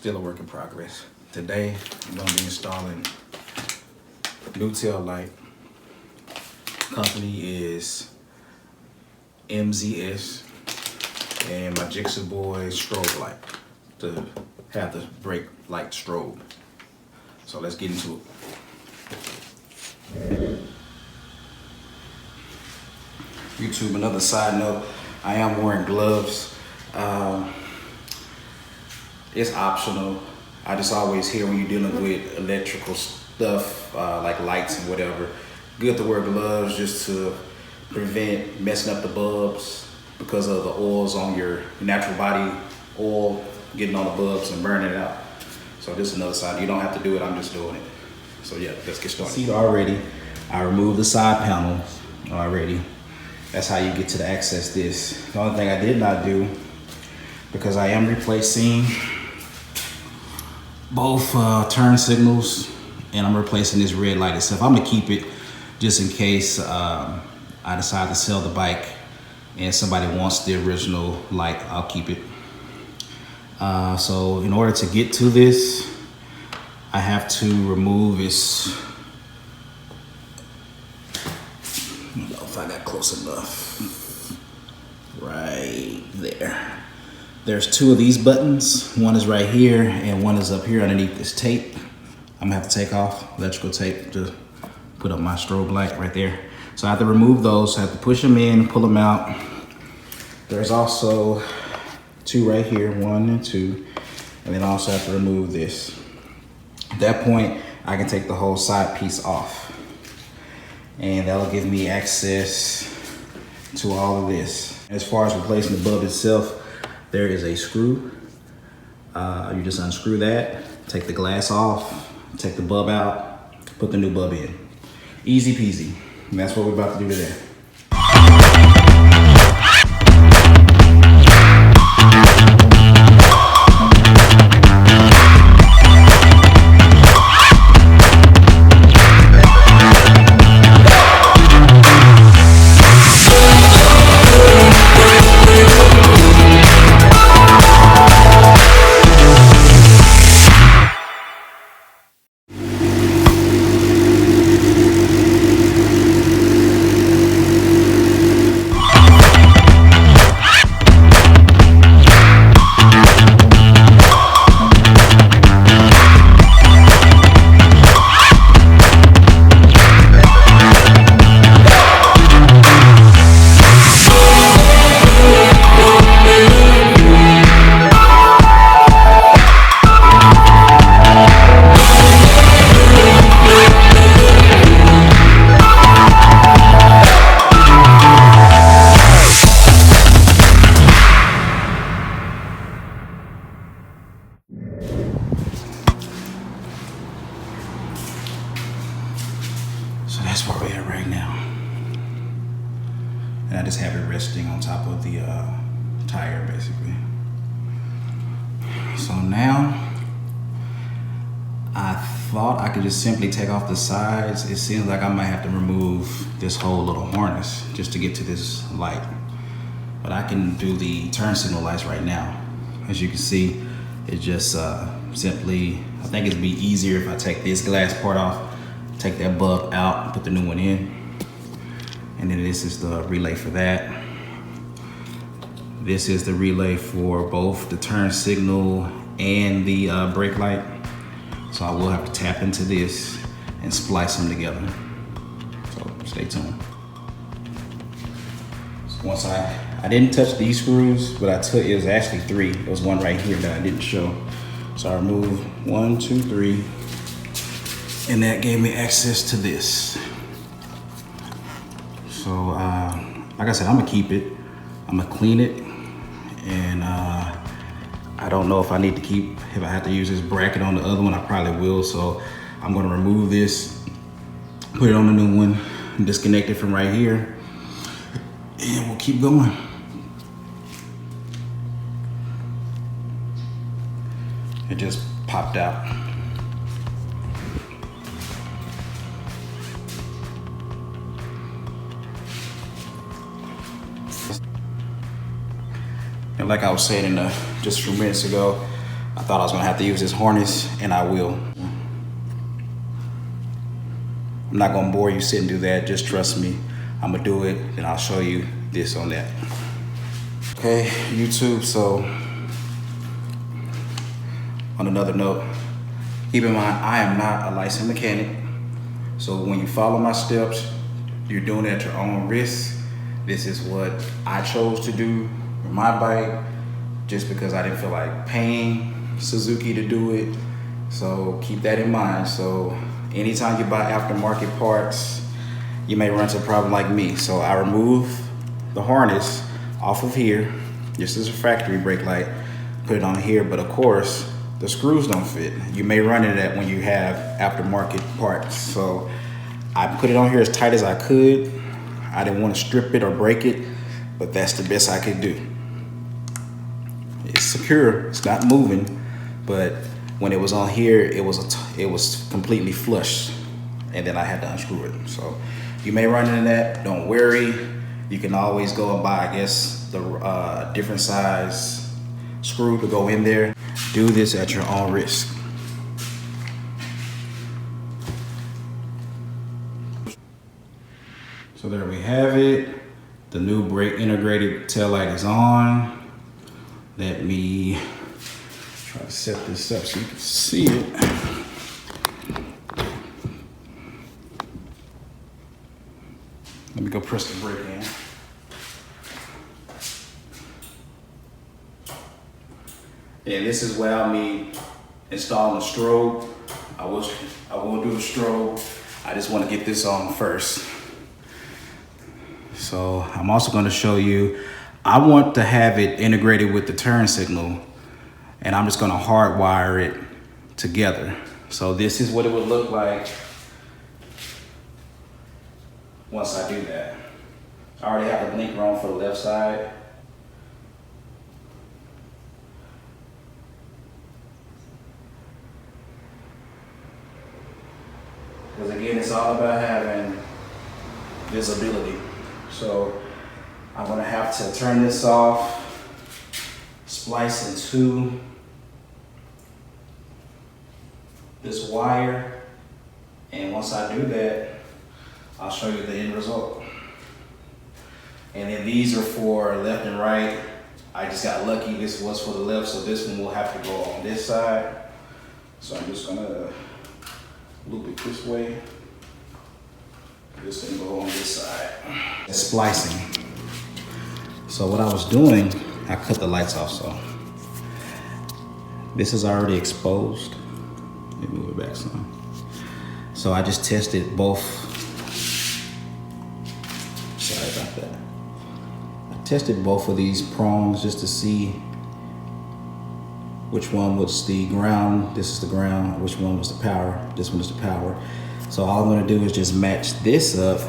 Still a work in progress. Today, I'm gonna be installing new tail light. Company is MZS, and my Jigsaw Boy strobe light to have the brake light strobe. So let's get into it. YouTube, another side note, I am wearing gloves. It's optional. I just always hear when you're dealing with electrical stuff, like lights and whatever, good to wear gloves just to prevent messing up the bulbs because of the oils on your natural body oil getting on the bulbs and burning it out. So this is another side. You don't have to do it, I'm just doing it. So yeah, let's get started. See already, I removed the side panels already. That's how you get to the access this. The only thing I did not do, because I am replacing both turn signals, and I'm replacing this red light itself. I'm gonna keep it just in case I decide to sell the bike and somebody wants the original light, I'll keep it. So in order to get to this, I have to remove this. I don't know if I got close enough. Right there. There's two of these buttons. One is right here and one is up here underneath this tape. I'm gonna have to take off electrical tape to put up my strobe light right there. So I have to remove those. I have to push them in, pull them out. There's also two right here, 1 and 2. And then I also have to remove this. At that point, I can take the whole side piece off. And that'll give me access to all of this. As far as replacing the bulb itself, there is a screw. You just unscrew that, take the glass off, take the bulb out, put the new bulb in. Easy peasy. And that's what we're about to do today. So that's where we're at right now. And I just have it resting on top of the tire, basically. So now, I thought I could just simply take off the sides. It seems like I might have to remove this whole little harness just to get to this light. But I can do the turn signal lights right now. As you can see, it just simply, I think it'd be easier if I take this glass part off, take that bulb out, put the new one in. And then this is the relay for that. This is the relay for both the turn signal and the brake light. So I will have to tap into this and splice them together. So stay tuned. So once I didn't touch these screws, but I took, it was actually 3. There was one right here that I didn't show. So I removed 1, 2, 3. And that gave me access to this. So, like I said, I'm gonna keep it. I'm gonna clean it. And I don't know if I need to keep, if I have to use this bracket on the other one, I probably will. So I'm gonna remove this, put it on the new one, disconnect it from right here, and we'll keep going. It just popped out. And like I was saying just a few minutes ago, I thought I was gonna have to use this harness, and I will. I'm not gonna bore you, sit and do that, just trust me. I'm gonna do it, and I'll show you this on that. Okay, YouTube, so on another note, keep in mind, I am not a licensed mechanic. So when you follow my steps, you're doing it at your own risk. This is what I chose to do with my bike, just because I didn't feel like paying Suzuki to do it. So keep that in mind. So anytime you buy aftermarket parts, you may run into a problem like me. So I remove the harness off of here. This is a factory brake light. Put it on here, but of course, the screws don't fit. You may run into that when you have aftermarket parts. So I put it on here as tight as I could. I didn't want to strip it or break it, but that's the best I could do. It's secure, it's not moving, but when it was on here, it was completely flush, and then I had to unscrew it. So you may run into that, don't worry. You can always go and buy, I guess, the different size screw to go in there. Do this at your own risk. So there we have it. The new brake integrated tail light is on. Let me try to set this up so you can see it. Let me go press the brake in. And this is without me installing a strobe. I will do the strobe. I just want to get this on first. So I'm also going to show you, I want to have it integrated with the turn signal, and I'm just going to hardwire it together. So this is what it would look like once I do that. I already have the blinker on for the left side. Because again, it's all about having visibility. So I'm gonna have to turn this off, splice into this wire, and once I do that, I'll show you the end result. And then these are for left and right. I just got lucky, this was for the left, so this one will have to go on this side. So I'm just gonna loop it this way. This can go on this side. It's splicing. So what I was doing, I cut the lights off, so this is already exposed. Let me move it back some. So I just tested both. Sorry about that. I tested both of these prongs just to see which one was the ground. This is the ground. Which one was the power? This one is the power. So all I'm gonna do is just match this up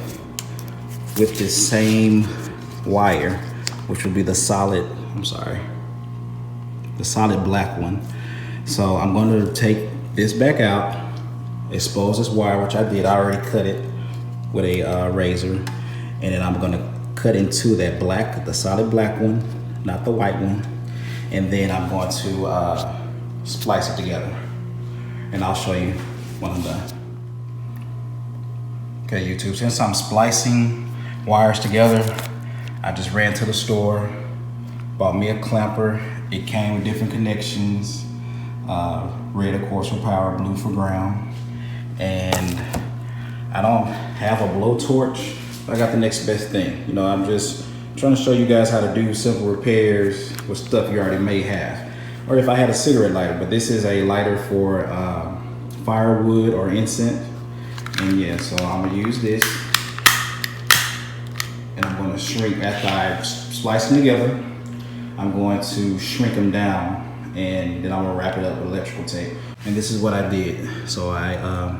with this same wire, which will be the solid, the solid black one. So I'm gonna take this back out, expose this wire, which I did, I already cut it with a razor. And then I'm gonna cut into that black, the solid black one, not the white one. And then I'm going to splice it together. And I'll show you when I'm done. Okay, YouTube, since I'm splicing wires together, I just ran to the store, bought me a clamper. It came with different connections. Red, of course, for power, blue for ground. And I don't have a blowtorch, but I got the next best thing. You know, I'm just trying to show you guys how to do simple repairs with stuff you already may have. Or if I had a cigarette lighter, but this is a lighter for firewood or incense. And yeah, so I'm gonna use this, and I'm gonna shrink, after I splice them together, I'm going to shrink them down, and then I'm gonna wrap it up with electrical tape. And this is what I did. So I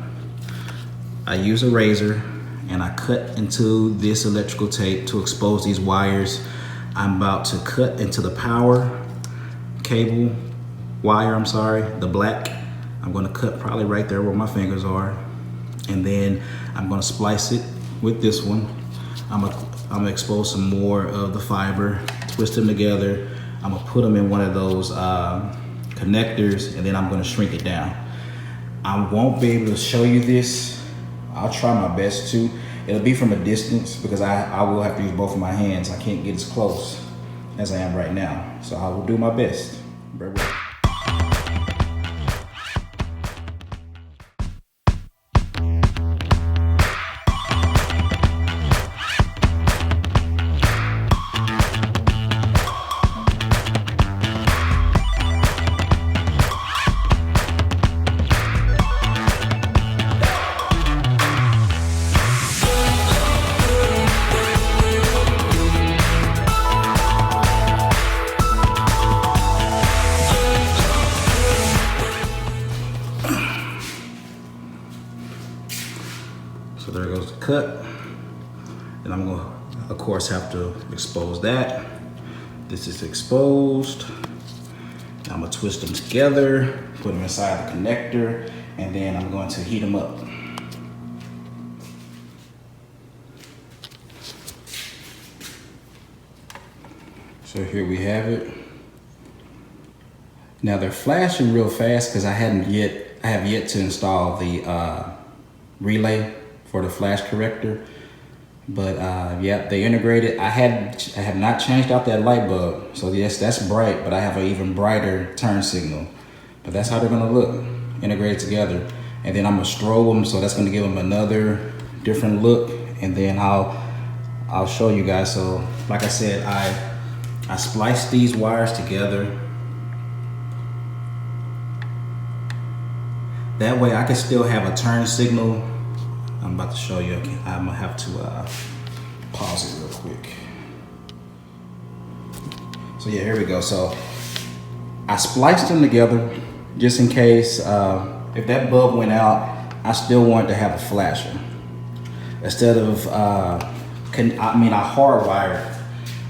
use a razor, and I cut into this electrical tape to expose these wires. I'm about to cut into the power cable wire, the black. I'm gonna cut probably right there where my fingers are. And then I'm gonna splice it with this one. I'm gonna expose some more of the fiber, twist them together. I'm gonna put them in one of those connectors, and then I'm gonna shrink it down. I won't be able to show you this. I'll try my best to. It'll be from a distance because I will have to use both of my hands. I can't get as close as I am right now. So I will do my best. Bear with me. So there goes the cut. And I'm gonna, of course, have to expose that. This is exposed. I'm gonna twist them together, put them inside the connector, and then I'm going to heat them up. So here we have it. Now they're flashing real fast because I have yet to install the relay for the flash corrector. But yeah, they integrated. I have not changed out that light bulb. So yes, that's bright, but I have an even brighter turn signal. But that's how they're gonna look, integrated together. And then I'm gonna strobe them, so that's gonna give them another different look. And then I'll show you guys. So like I said, I spliced these wires together. That way I can still have a turn signal. I'm about to show you. I'm gonna have to pause it real quick. So yeah, here we go. So I spliced them together just in case if that bulb went out, I still wanted to have a flasher. Instead of, I hardwired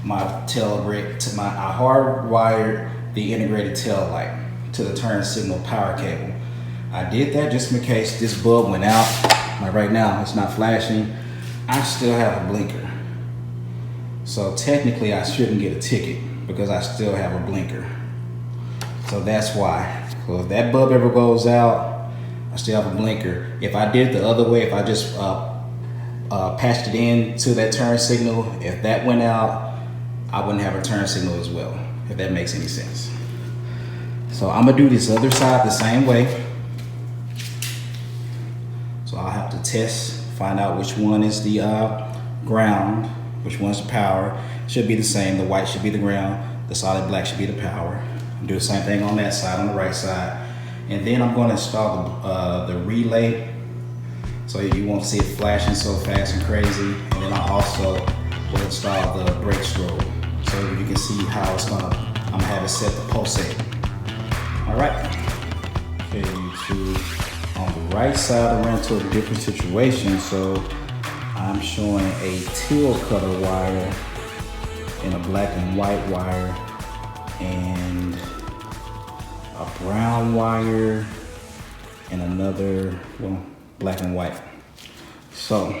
my tail grid to I hardwired the integrated tail light to the turn signal power cable. I did that just in case this bulb went out. Like right now, it's not flashing. I still have a blinker. So technically I shouldn't get a ticket because I still have a blinker. So that's why. So if that bulb ever goes out, I still have a blinker. If I did it the other way, if I just patched it in to that turn signal, if that went out, I wouldn't have a turn signal as well, if that makes any sense. So I'm gonna do this other side the same way. So I'll have to test, find out which one is the ground, which one's the power. It should be the same. The white should be the ground. The solid black should be the power. Do the same thing on that side, on the right side. And then I'm going to install the relay, so you won't see it flashing so fast and crazy. And then I also will install the brake strobe, so you can see how it's gonna, I'm gonna have it set to pulsate. All right. Okay, YouTube. On the right side, I ran into a different situation, so I'm showing a teal color wire and a black and white wire and a brown wire and another, well, black and white. So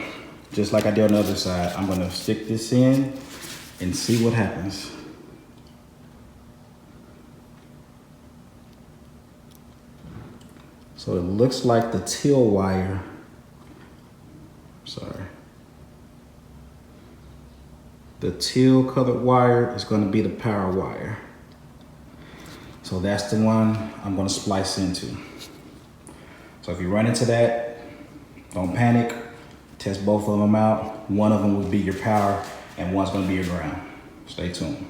just like I did on the other side, I'm gonna stick this in and see what happens. So it looks like the teal wire, the teal colored wire is going to be the power wire. So that's the one I'm going to splice into. So if you run into that, don't panic, test both of them out. One of them will be your power and one's going to be your ground. Stay tuned.